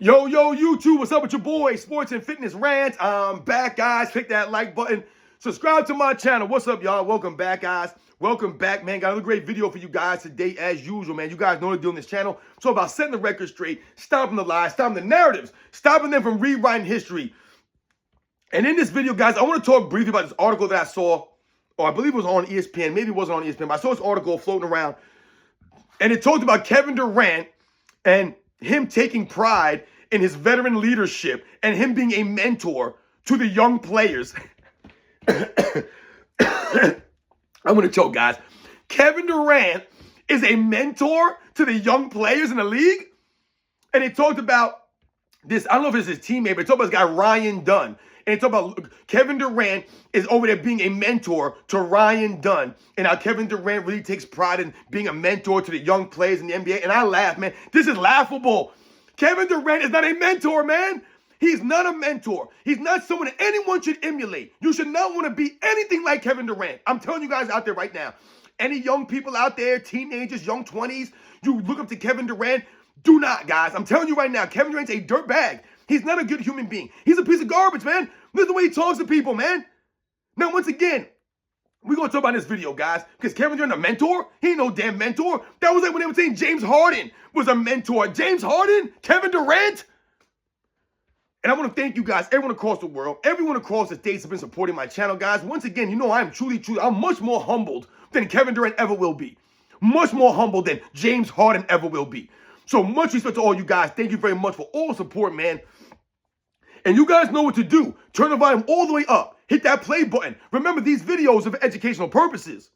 Yo, YouTube, what's up with your boy, Sports and Fitness Rant? I'm back, guys. Click that like button. Subscribe to my channel. What's up, y'all? Welcome back, guys. Welcome back, man. Got another great video for you guys today, as usual, man. You guys know what to do on this channel. So about setting the record straight, stopping the lies, stopping the narratives, stopping them from rewriting history. And in this video, guys, I want to talk briefly about this article that I saw, or I believe it was on ESPN. Maybe it wasn't on ESPN, but I saw this article floating around. And it talked about Kevin Durant and him taking pride in his veteran leadership and him being a mentor to the young players. I'm going to choke, guys. Kevin Durant is a mentor to the young players in the league. And it talked about this, I don't know if it's his teammate, but it talked about this guy, Ryan Dunn. And it talked about Kevin Durant is over there being a mentor to Ryan Dunn. And how Kevin Durant really takes pride in being a mentor to the young players in the NBA. And I laugh, man. This is laughable. Kevin Durant is not a mentor, man. He's not a mentor. He's not someone that anyone should emulate. You should not want to be anything like Kevin Durant. I'm telling you guys out there right now. Any young people out there, teenagers, young 20s, you look up to Kevin Durant, do not, guys. I'm telling you right now, Kevin Durant's a dirtbag. He's not a good human being. He's a piece of garbage, man. Listen to the way he talks to people, man. Now, once again, we're going to talk about this video, guys, because Kevin Durant a mentor? He ain't no damn mentor. That was like when they were saying James Harden was a mentor. James Harden? Kevin Durant? And I want to thank you guys, everyone across the world, everyone across the states have been supporting my channel, guys. Once again, you know I'm I'm much more humbled than Kevin Durant ever will be. Much more humbled than James Harden ever will be. So much respect to all you guys. Thank you very much for all the support, man. And you guys know what to do. Turn the volume all the way up. Hit that play button. Remember, these videos are for educational purposes.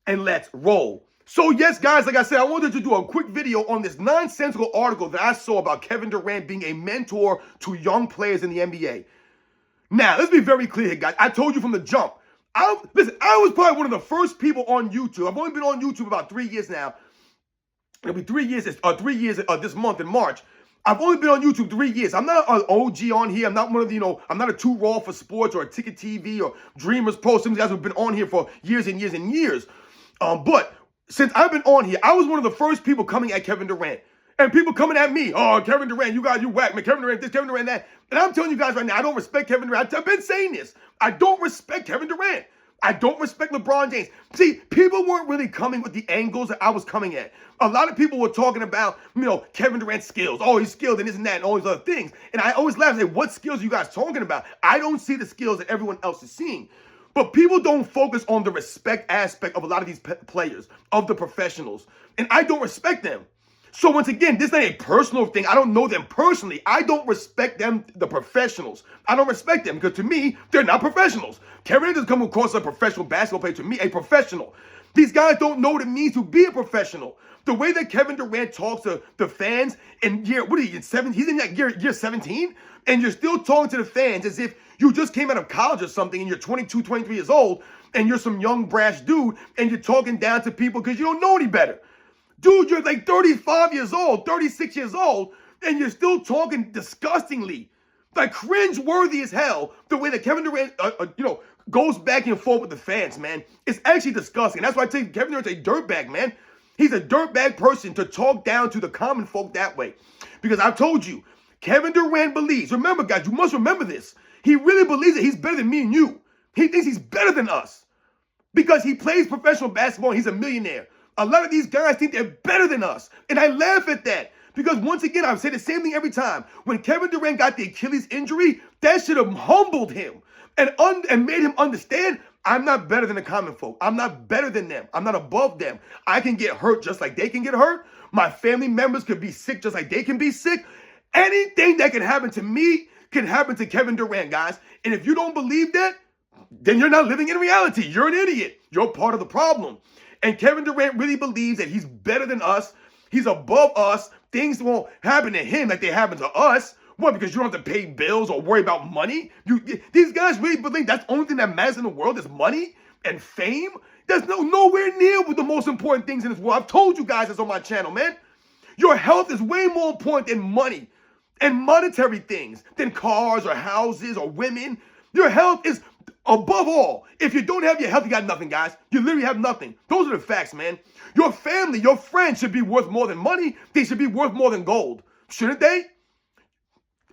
And let's roll. So yes, guys, like I said, I wanted to do a quick video on this nonsensical article that I saw about Kevin Durant being a mentor to young players in the NBA. Now, let's be very clear here, guys. I told you from the jump. Listen, I was probably one of the first people on YouTube. I've only been on YouTube about 3 years now. It'll be 3 years, this month in March. I've only been on YouTube 3 years. I'm not an OG on here. I'm not one of the, I'm not a Too Raw for Sports or a Ticket TV or Dreamers Pro. Some of you guys have been on here for years and years and years. But since I've been on here, I was one of the first people coming at Kevin Durant. And people coming at me, oh, Kevin Durant, you whack, man. Kevin Durant this, Kevin Durant that. And I'm telling you guys right now, I don't respect Kevin Durant. I've been saying this. I don't respect Kevin Durant. I don't respect LeBron James. See, people weren't really coming with the angles that I was coming at. A lot of people were talking about, Kevin Durant's skills. Oh, he's skilled and this and that and all these other things. And I always laugh and say, what skills are you guys talking about? I don't see the skills that everyone else is seeing. But people don't focus on the respect aspect of a lot of these players, of the professionals. And I don't respect them. So once again, this ain't a personal thing. I don't know them personally. I don't respect them, the professionals. I don't respect them because to me, they're not professionals. Kevin Durant doesn't come across a professional basketball player. To me, a professional. These guys don't know what it means to be a professional. The way that Kevin Durant talks to the fans in he's in that year 17, and you're still talking to the fans as if you just came out of college or something and you're 22, 23 years old and you're some young brash dude and you're talking down to people because you don't know any better. Dude, you're like 35 years old, 36 years old, and you're still talking disgustingly, like cringe-worthy as hell, the way that Kevin Durant, goes back and forth with the fans, man. It's actually disgusting. That's why I think Kevin Durant's a dirtbag, man. He's a dirtbag person to talk down to the common folk that way. Because I've told you, Kevin Durant believes, remember, guys, you must remember this. He really believes that he's better than me and you. He thinks he's better than us because he plays professional basketball and he's a millionaire. A lot of these guys think they're better than us. And I laugh at that. Because once again, I've said the same thing every time. When Kevin Durant got the Achilles injury, that should have humbled him and made him understand, I'm not better than the common folk. I'm not better than them. I'm not above them. I can get hurt just like they can get hurt. My family members could be sick just like they can be sick. Anything that can happen to me can happen to Kevin Durant, guys. And if you don't believe that, then you're not living in reality. You're an idiot. You're part of the problem. And Kevin Durant really believes that he's better than us. He's above us. Things won't happen to him like they happen to us. What, because you don't have to pay bills or worry about money? These guys really believe that's the only thing that matters in the world is money and fame? There's nowhere near with the most important things in this world. I've told you guys this on my channel, man. Your health is way more important than money and monetary things, than cars or houses or women. Your health is above all. If you don't have your health, you got nothing, guys. You literally have nothing. Those are the facts, man. Your family, your friends should be worth more than money. They should be worth more than gold. Shouldn't they?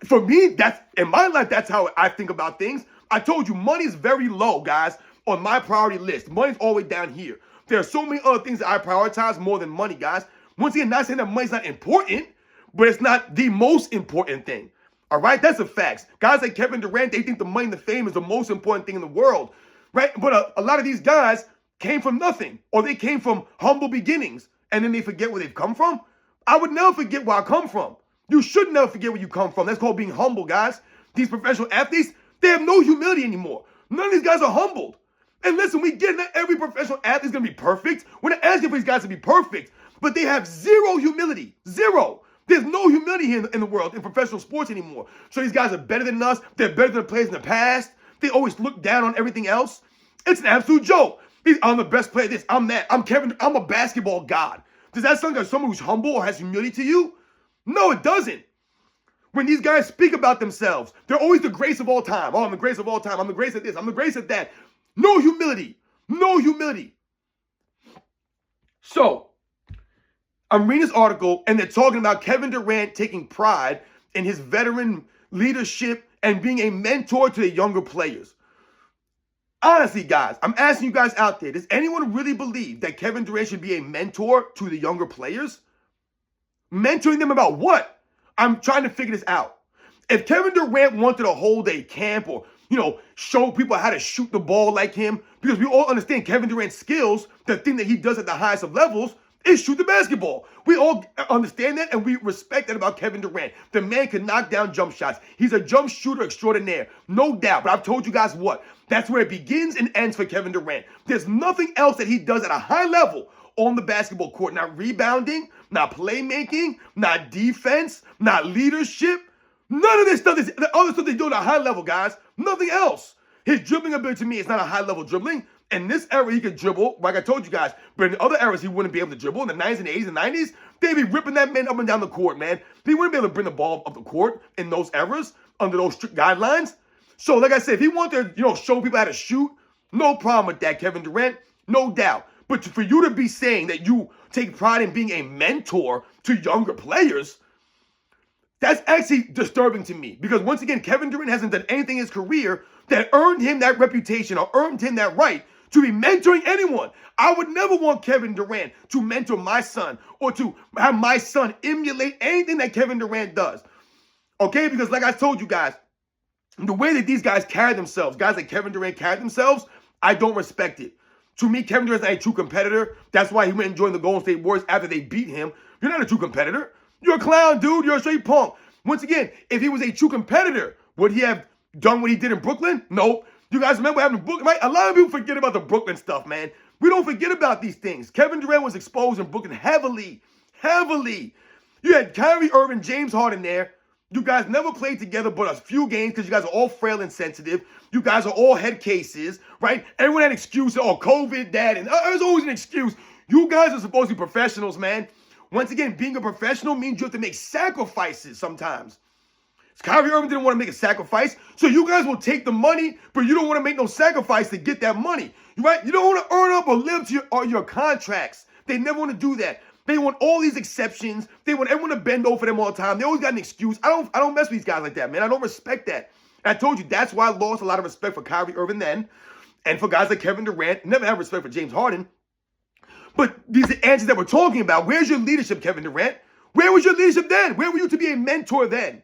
For me, that's in my life, that's how I think about things. I told you, money is very low, guys, on my priority list. Money's all the way down here. There are so many other things that I prioritize more than money, guys. Once again, not saying that money's not important, but it's not the most important thing. All right? That's a fact. Guys like Kevin Durant, they think the money and the fame is the most important thing in the world, right? But a lot of these guys came from nothing, or they came from humble beginnings, and then they forget where they've come from. I would never forget where I come from. You should never forget where you come from. That's called being humble, guys. These professional athletes, they have no humility anymore. None of these guys are humbled. And listen, we get that every professional athlete is going to be perfect. We're not asking for these guys to be perfect, but they have zero humility. Zero. There's no humility here in the world, in professional sports anymore. So these guys are better than us. They're better than the players in the past. They always look down on everything else. It's an absolute joke. I'm the best player. This, I'm that. I'm a basketball god. Does that sound like someone who's humble or has humility to you? No, it doesn't. When these guys speak about themselves, they're always the greatest of all time. Oh, I'm the greatest of all time. I'm the greatest at this. I'm the greatest at that. No humility. No humility. So, I'm reading this article, and they're talking about Kevin Durant taking pride in his veteran leadership and being a mentor to the younger players. Honestly, guys, I'm asking you guys out there, does anyone really believe that Kevin Durant should be a mentor to the younger players? Mentoring them about what? I'm trying to figure this out. If Kevin Durant wanted to hold a camp or, show people how to shoot the ball like him, because we all understand Kevin Durant's skills, the thing that he does at the highest of levels is shoot the basketball. We all understand that, and we respect that about Kevin Durant. The man can knock down jump shots. He's a jump shooter extraordinaire, no doubt. But I've told you guys what? That's where it begins and ends for Kevin Durant. There's nothing else that he does at a high level on the basketball court. Not rebounding, not playmaking, not defense, not leadership. None of this stuff is the other stuff they do at a high level, guys. Nothing else. His dribbling ability to me is not a high level dribbling. In this era, he could dribble, like I told you guys. But in the other eras, he wouldn't be able to dribble. In the 90s and 80s and 90s, they'd be ripping that man up and down the court, man. He wouldn't be able to bring the ball up the court in those eras under those strict guidelines. So, like I said, if he wanted to, show people how to shoot, no problem with that, Kevin Durant. No doubt. But for you to be saying that you take pride in being a mentor to younger players, that's actually disturbing to me. Because once again, Kevin Durant hasn't done anything in his career that earned him that reputation or earned him that right to be mentoring anyone. I would never want Kevin Durant to mentor my son or to have my son emulate anything that Kevin Durant does. Okay? Because like I told you guys, the way that these guys carry themselves, guys like Kevin Durant carry themselves, I don't respect it. To me, Kevin Durant's not a true competitor. That's why he went and joined the Golden State Warriors after they beat him. You're not a true competitor. You're a clown, dude. You're a straight punk. Once again, if he was a true competitor, would he have done what he did in Brooklyn? No. You guys remember what happened in Brooklyn, right? A lot of people forget about the Brooklyn stuff, man. We don't forget about these things. Kevin Durant was exposed in Brooklyn heavily. Heavily. You had Kyrie Irving, James Harden there. You guys never played together but a few games because you guys are all frail and sensitive. You guys are all head cases, right? Everyone had excuses. Oh, COVID, that, and there's always an excuse. You guys are supposed to be professionals, man. Once again, being a professional means you have to make sacrifices sometimes. Kyrie Irving didn't want to make a sacrifice, so you guys will take the money, but you don't want to make no sacrifice to get that money, right? You don't want to earn up or live to your contracts. They never want to do that. They want all these exceptions. They want everyone to bend over them all the time. They always got an excuse. I don't mess with these guys like that, man. I don't respect that. And I told you that's why I lost a lot of respect for Kyrie Irving then, and for guys like Kevin Durant. Never had respect for James Harden. But these are answers that we're talking about. Where's your leadership, Kevin Durant? Where was your leadership then? Where were you to be a mentor then?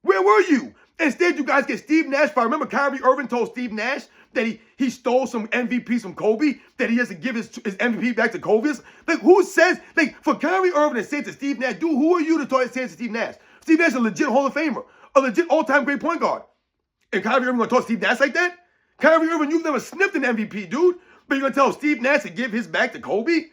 Where were you? Instead, you guys get Steve Nash. If I remember, Kyrie Irving told Steve Nash that he stole some MVPs from Kobe, that he has to give his MVP back to Kobe. Like, who says, for Kyrie Irving to say to Steve Nash, dude, who are you to say to Steve Nash? Steve Nash is a legit Hall of Famer, a legit all-time great point guard. And Kyrie Irving going to talk to Steve Nash like that? Kyrie Irving, you've never sniffed an MVP, dude. But you're going to tell Steve Nash to give his back to Kobe?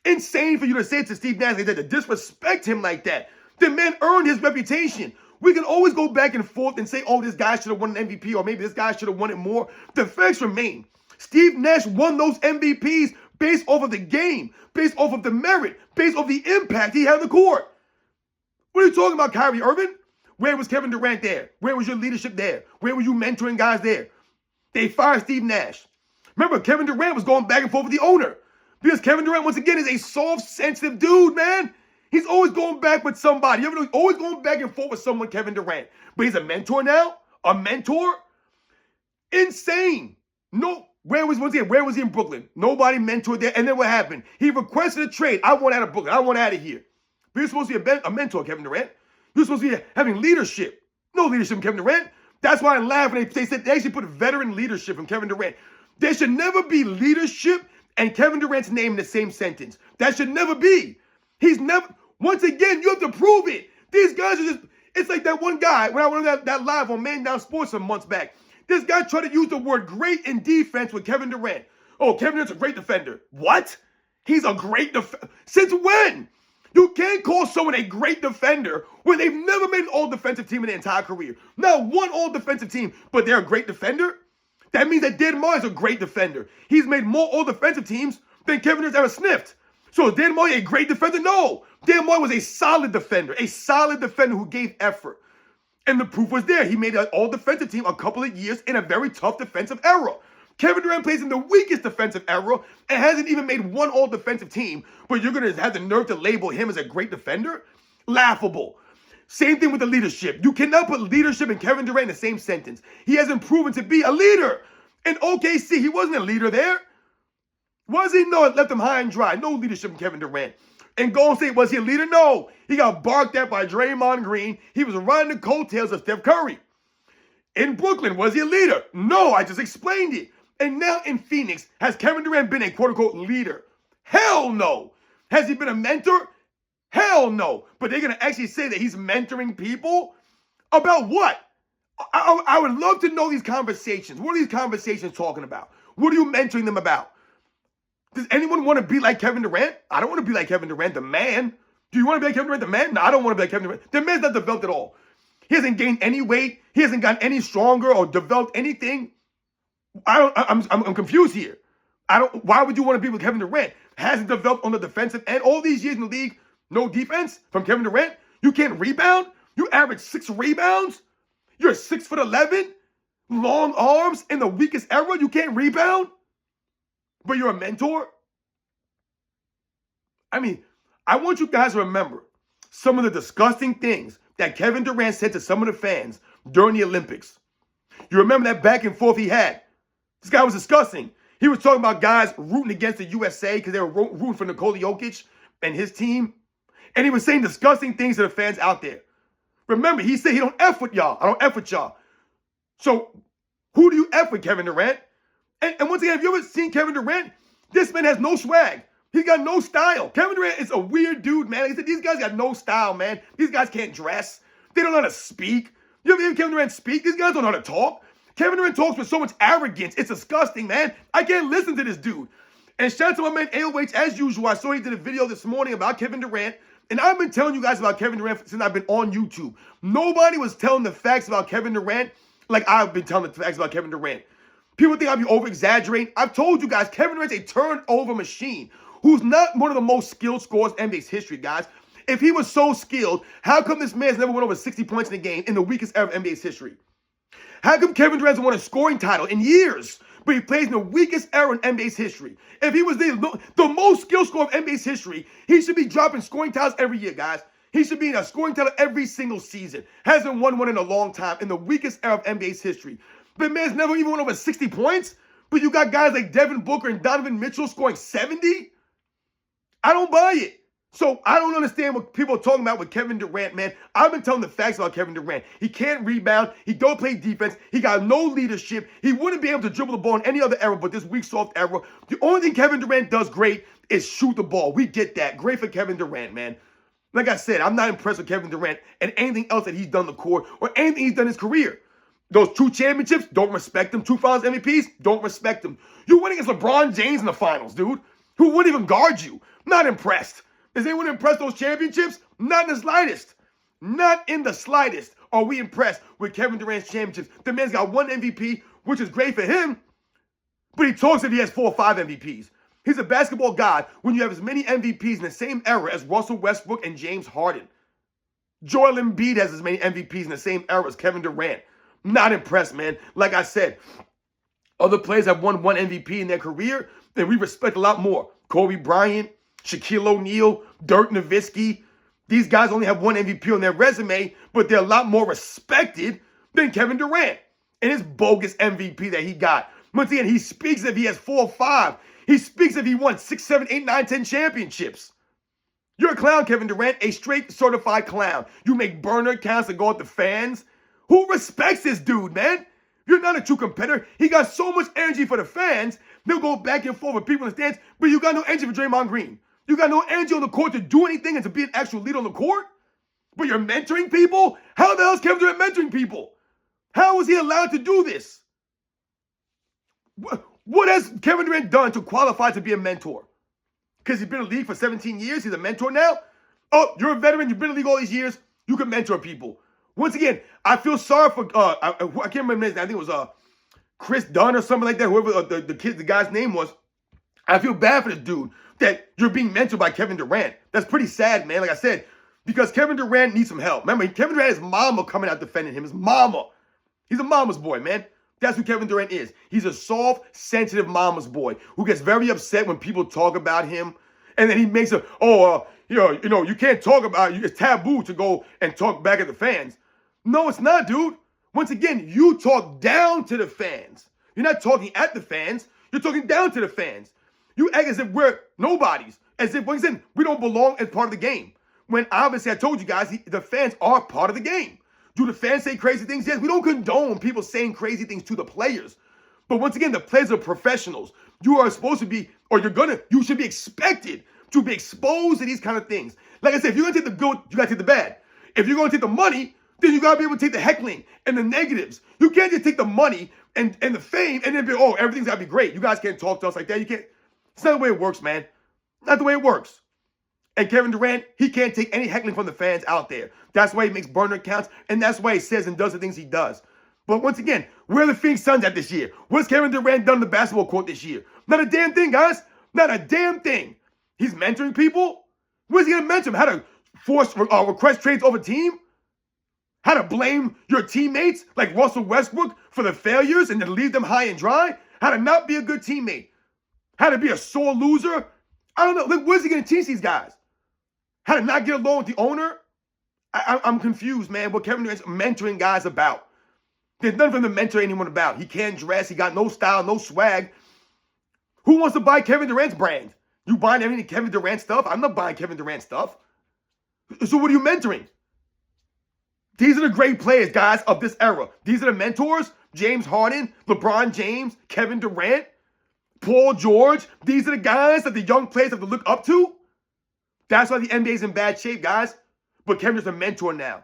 Insane for you to say it to Steve Nash like that, to disrespect him like that. The man earned his reputation. We can always go back and forth and say, oh, this guy should have won an MVP, or maybe this guy should have won it more. The facts remain. Steve Nash won those MVPs based off of the game, based off of the merit, based off the impact he had on the court. What are you talking about, Kyrie Irving? Where was Kevin Durant there? Where was your leadership there? Where were you mentoring guys there? They fired Steve Nash. Remember, Kevin Durant was going back and forth with the owner. Because Kevin Durant, once again, is a soft, sensitive dude, man. He's always going back with somebody. You ever know, he's always going back and forth with someone, Kevin Durant. But he's a mentor now? A mentor? Insane. No, where was he in Brooklyn? Nobody mentored there. And then what happened? He requested a trade. I want out of Brooklyn. I want out of here. But you're supposed to be a mentor, Kevin Durant. You're supposed to be having leadership. No leadership from Kevin Durant. That's why I laugh when they said they actually put veteran leadership from Kevin Durant. There should never be leadership and Kevin Durant's name in the same sentence. That should never be. He's never, once again, you have to prove it. These guys are just, it's like that one guy, when I went on that live on Man Down Sports some months back, this guy tried to use the word great in defense with Kevin Durant. Oh, Kevin Durant's a great defender. What? He's a great defender? Since when? You can't call someone a great defender when they've never made an all-defensive team in their entire career. Not one all-defensive team, but they're a great defender? That means that Dan Moore is a great defender. He's made more all-defensive teams than Kevin Durant's ever sniffed. So is Dan Moore a great defender? No. Dan Moore was a solid defender who gave effort. And the proof was there. He made an all-defensive team a couple of years in a very tough defensive era. Kevin Durant plays in the weakest defensive era and hasn't even made one all-defensive team, but you're going to have the nerve to label him as a great defender? Laughable. Same thing with the leadership. You cannot put leadership and Kevin Durant in the same sentence. He hasn't proven to be a leader. In OKC, he wasn't a leader there. Was he? No, it left him high and dry. No leadership from Kevin Durant. In Golden State, was he a leader? No. He got barked at by Draymond Green. He was riding the coattails of Steph Curry. In Brooklyn, was he a leader? No, I just explained it. And now in Phoenix, has Kevin Durant been a quote-unquote leader? Hell no. Has he been a mentor? Hell no. But they're going to actually say that he's mentoring people? About what? I would love to know these conversations. What are these conversations talking about? What are you mentoring them about? Does anyone want to be like Kevin Durant? I don't want to be like Kevin Durant, the man. Do you want to be like Kevin Durant, the man? No, I don't want to be like Kevin Durant. The man's not developed at all. He hasn't gained any weight. He hasn't gotten any stronger or developed anything. I'm confused here. Why would you want to be with Kevin Durant? Hasn't developed on the defensive end. All these years in the league, no defense from Kevin Durant. You can't rebound. You average 6 rebounds. You're 6'11", long arms in the weakest era. You can't rebound, but you're a mentor. I mean, I want you guys to remember some of the disgusting things that Kevin Durant said to some of the fans during the Olympics. You remember that back and forth he had. This guy was disgusting. He was talking about guys rooting against the USA because they were rooting for Nikola Jokic and his team. And he was saying disgusting things to the fans out there. Remember, he said he don't F with y'all. I don't F with y'all. So who do you F with, Kevin Durant? And once again, have you ever seen Kevin Durant? This man has no swag. He got no style. Kevin Durant is a weird dude, man. He said these guys got no style, man. These guys can't dress. They don't know how to speak. You ever hear Kevin Durant speak? These guys don't know how to talk. Kevin Durant talks with so much arrogance. It's disgusting, man. I can't listen to this dude. And shout out to my man AOH as usual. I saw he did a video this morning about Kevin Durant. And I've been telling you guys about Kevin Durant since I've been on YouTube. Nobody was telling the facts about Kevin Durant like I've been telling the facts about Kevin Durant. People think I'd be over-exaggerating. I've told you guys, Kevin Durant's a turnover machine who's not one of the most skilled scorers in NBA's history, guys. If he was so skilled, how come this man's never went over 60 points in a game in the weakest era of NBA's history? How come Kevin Durant hasn't won a scoring title in years, but he plays in the weakest era in NBA's history? If he was the most skilled scorer of NBA's history, he should be dropping scoring titles every year, guys. He should be in a scoring title every single season. Hasn't won one in a long time in the weakest era of NBA's history. The man's never even went over 60 points, but you got guys like Devin Booker and Donovan Mitchell scoring 70? I don't buy it. So I don't understand what people are talking about with Kevin Durant, man. I've been telling the facts about Kevin Durant. He can't rebound. He don't play defense. He got no leadership. He wouldn't be able to dribble the ball in any other era but this weak, soft era. The only thing Kevin Durant does great is shoot the ball. We get that. Great for Kevin Durant, man. Like I said, I'm not impressed with Kevin Durant and anything else that he's done on the court or anything he's done in his career. Those 2 championships, don't respect them. 2 finals MVPs, don't respect them. You win against LeBron James in the finals, dude. Who wouldn't even guard you? Not impressed. Is anyone impressed with those championships? Not in the slightest. Not in the slightest are we impressed with Kevin Durant's championships. The man's got 1 MVP, which is great for him, but he talks if he has 4 or 5 MVPs. He's a basketball god when you have as many MVPs in the same era as Russell Westbrook and James Harden. Joel Embiid has as many MVPs in the same era as Kevin Durant. Not impressed, man. Like I said, other players have won 1 MVP in their career, then we respect a lot more. Kobe Bryant, Shaquille O'Neal, Dirk Nowitzki, these guys only have one MVP on their resume, but they're a lot more respected than Kevin Durant and his bogus MVP that he got. Once again, he speaks if he has 4 or 5. He speaks if he won 6, 7, 8, 9, 10 championships. You're a clown, Kevin Durant, a straight certified clown. You make burner accounts that go at the fans. Who respects this dude, man? You're not a true competitor. He got so much energy for the fans, they'll go back and forth with people in the stands, but you got no energy for Draymond Green. You got no energy on the court to do anything and to be an actual leader on the court? But you're mentoring people? How the hell is Kevin Durant mentoring people? How is he allowed to do this? What has Kevin Durant done to qualify to be a mentor? Because he's been in the league for 17 years, he's a mentor now? Oh, you're a veteran, you've been in the league all these years, you can mentor people. Once again, I feel sorry for, I can't remember his name, I think it was Chris Dunn or something like that, whoever the guy's name was. I feel bad for this dude that you're being mentored by Kevin Durant. That's pretty sad, man, like I said, because Kevin Durant needs some help. Remember, Kevin Durant, his mama coming out defending him, his mama. He's a mama's boy, man. That's who Kevin Durant is. He's a soft, sensitive mama's boy who gets very upset when people talk about him. And then he makes a, you can't talk about, it's taboo to go and talk back at the fans. No, it's not, dude. Once again, you talk down to the fans. You're not talking at the fans. You're talking down to the fans. You act as if we're nobodies. As if, once again, we don't belong as part of the game. When obviously I told you guys, the fans are part of the game. Do the fans say crazy things? Yes, we don't condone people saying crazy things to the players. But once again, the players are professionals. You are supposed to be, or you should be expected to be exposed to these kind of things. Like I said, if you're going to take the good, you got to take the bad. If you're going to take the money, then you got to be able to take the heckling and the negatives. You can't just take the money and the fame and then be, oh, everything's got to be great. You guys can't talk to us like that. You can't. It's not the way it works, man. Not the way it works. And Kevin Durant, he can't take any heckling from the fans out there. That's why he makes burner accounts, and that's why he says and does the things he does. But once again, where are the Phoenix Suns at this year? What's Kevin Durant done on the basketball court this year? Not a damn thing, guys. Not a damn thing. He's mentoring people? Where's he going to mentor them? How to force request trades over team? How to blame your teammates like Russell Westbrook for the failures and then leave them high and dry? How to not be a good teammate? How to be a sore loser? I don't know. Like, where's he going to teach these guys? How to not get along with the owner? I'm confused, man, what Kevin Durant's mentoring guys about. There's nothing for him to mentor anyone about. He can't dress. He got no style, no swag. Who wants to buy Kevin Durant's brand? You buying any Kevin Durant stuff? I'm not buying Kevin Durant stuff. So what are you mentoring? These are the great players, guys, of this era. These are the mentors. James Harden, LeBron James, Kevin Durant, Paul George. These are the guys that the young players have to look up to. That's why the NBA's in bad shape, guys. But Kevin's a mentor now.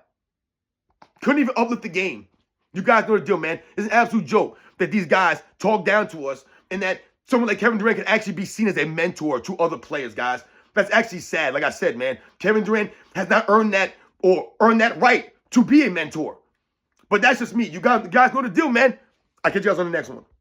Couldn't even uplift the game. You guys know the deal, man. It's an absolute joke that these guys talk down to us and that someone like Kevin Durant can actually be seen as a mentor to other players, guys. That's actually sad. Like I said, man, Kevin Durant has not earned that or earned that right to be a mentor. But that's just me. You guys know the deal, man. I'll catch you guys on the next one.